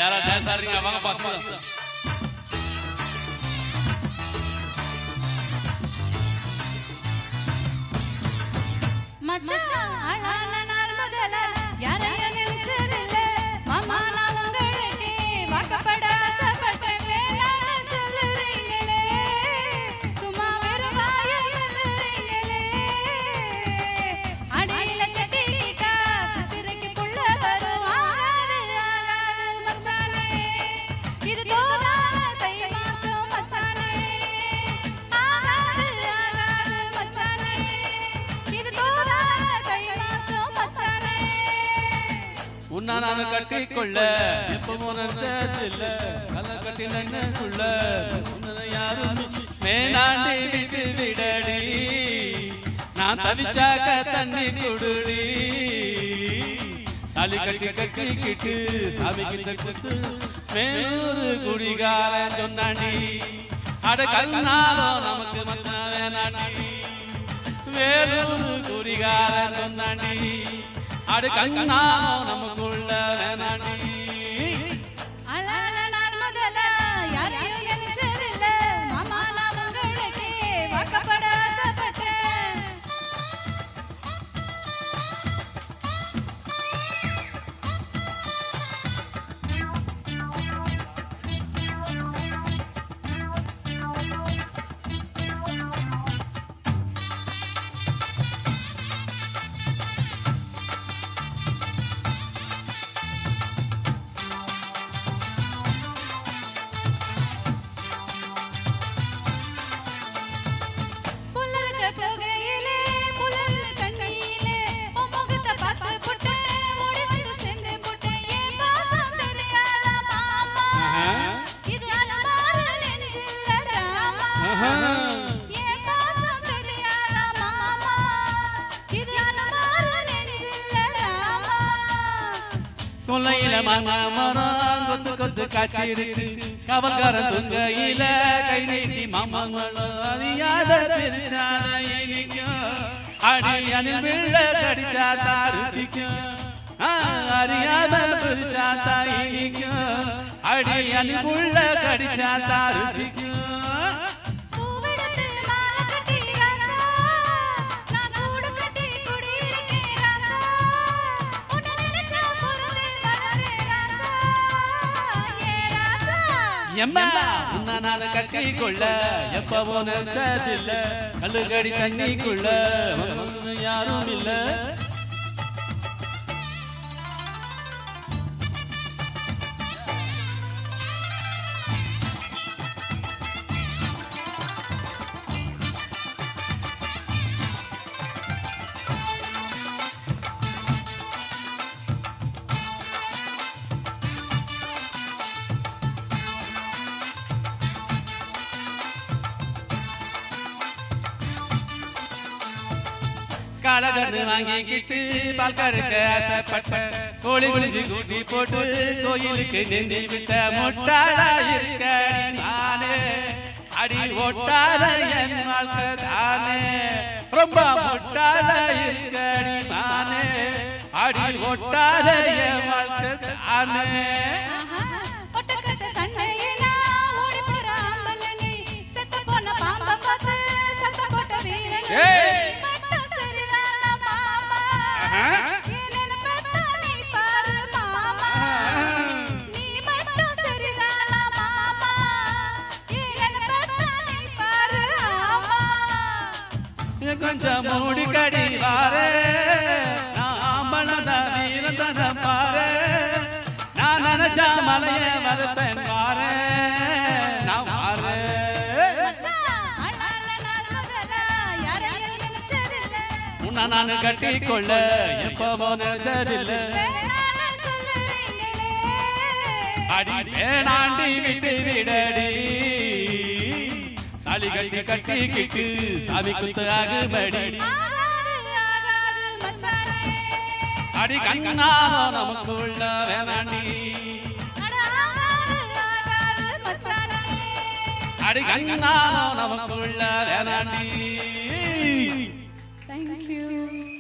யாரா டான்ஸ் ஆடுறீங்க வாங்க பாத்துக்கலாம். மச்சான் அழான நாள் முதல்ல யாரையும் நினைச்சதில்ல மாமா நான் உங்களுக்கு வாக்கப்பட ஆசைப்பட்டேன் வேணான்னு சொல்லுறீங்களே சும்மா வெறும் வாயை சொல்லுறீங்களே அடியில கட்டிக்கிட்டா சித்திரைக்கு புள்ள வரும் ஆகாது ஆகாது மச்சானே இது தோதான தை மாசம் மச்சானே ஆகாது ஆகாது மச்சானே இது உன்னா நான் கட்டிக்கொள்ள எப்பவும் நினைச்சதில்ல கல்ல கட்டி நன்னுள்ள யாரும் வேணாண்டி விட்டு விடடி நான் தவிச்சாக்க தண்ணி குடுடி தாலி கட்டி கட்டிக்கிட்டு சாமி கிட்ட குத்து வேறொரு குடிகாரன் சொன்னாண்டி அட கல்நாளம் நமக்கு மச்சா வேணாண்டி வேறொரு குடிகாரன் சொன்னாண்டி அடு கண்ணா நமக்குள்ள வேணாண்டி அழான நாள் முதல்ல யாரையும் நினைச்சதில்ல மாமா நான் உங்களுக்கு வாக்கப்பட ஆசைப்பட்டேன் கொல்லையில மாமரம் கொத்து கொத்து காய்ச்சிருக்கு கவல்காரன் துங்கையில கை நீட்டி மாமங்களும் அறியாத பெருச்சாத இனிக்கும் அடி அணில் வெள்ள கடிச்சாத்தா ருசிக்கும் அறியாத பெருச்சாத்தா இனிக்கும் அடி அணில் உள்ள கடிச்சாத்தா ருசிக்கும் எம்மா உன்ன நான் கட்டிக்கொள்ள எப்பவோ நினைச்சதில்ல கல்லுகடி தண்ணிக்குள்ள யாரும் இல்ல காலகண்டு வாங்கிக்கிட்டு பால் கறக்க ஆசைப்பட்ட கோழி குளிச்சு கூட்டி போட்டு கோயிலுக்கு நின்று விட்ட முட்டாளா இருக்க நானே அடி ஒட்டாத என் வாழ்க்கை தானே ரொம்ப முட்டாளா இருக்க நானே அடி ஒட்டாத என் வாழ்க்கை தானே கொஞ்சம் மூடி கடி வாரே நான் மனத வீரதன பாரு நான் நினைச்சா மலைய வரப்பேன் வாரே நான் வாரே உன்னை நான் கட்டிக்கொள்ள எப்பவோ நினைச்சதில்ல அடி வேணாண்டி விட்டு விடடி தாலி கட்டி கட்டிக்கிட்டு சாமி குத்து ஆகுபடி அடி கண்ணாலோ நமக்குள்ள வேணாண்டி அடி கண்ணாலோ நமக்குள்ள வேணாண்டி. Thank you.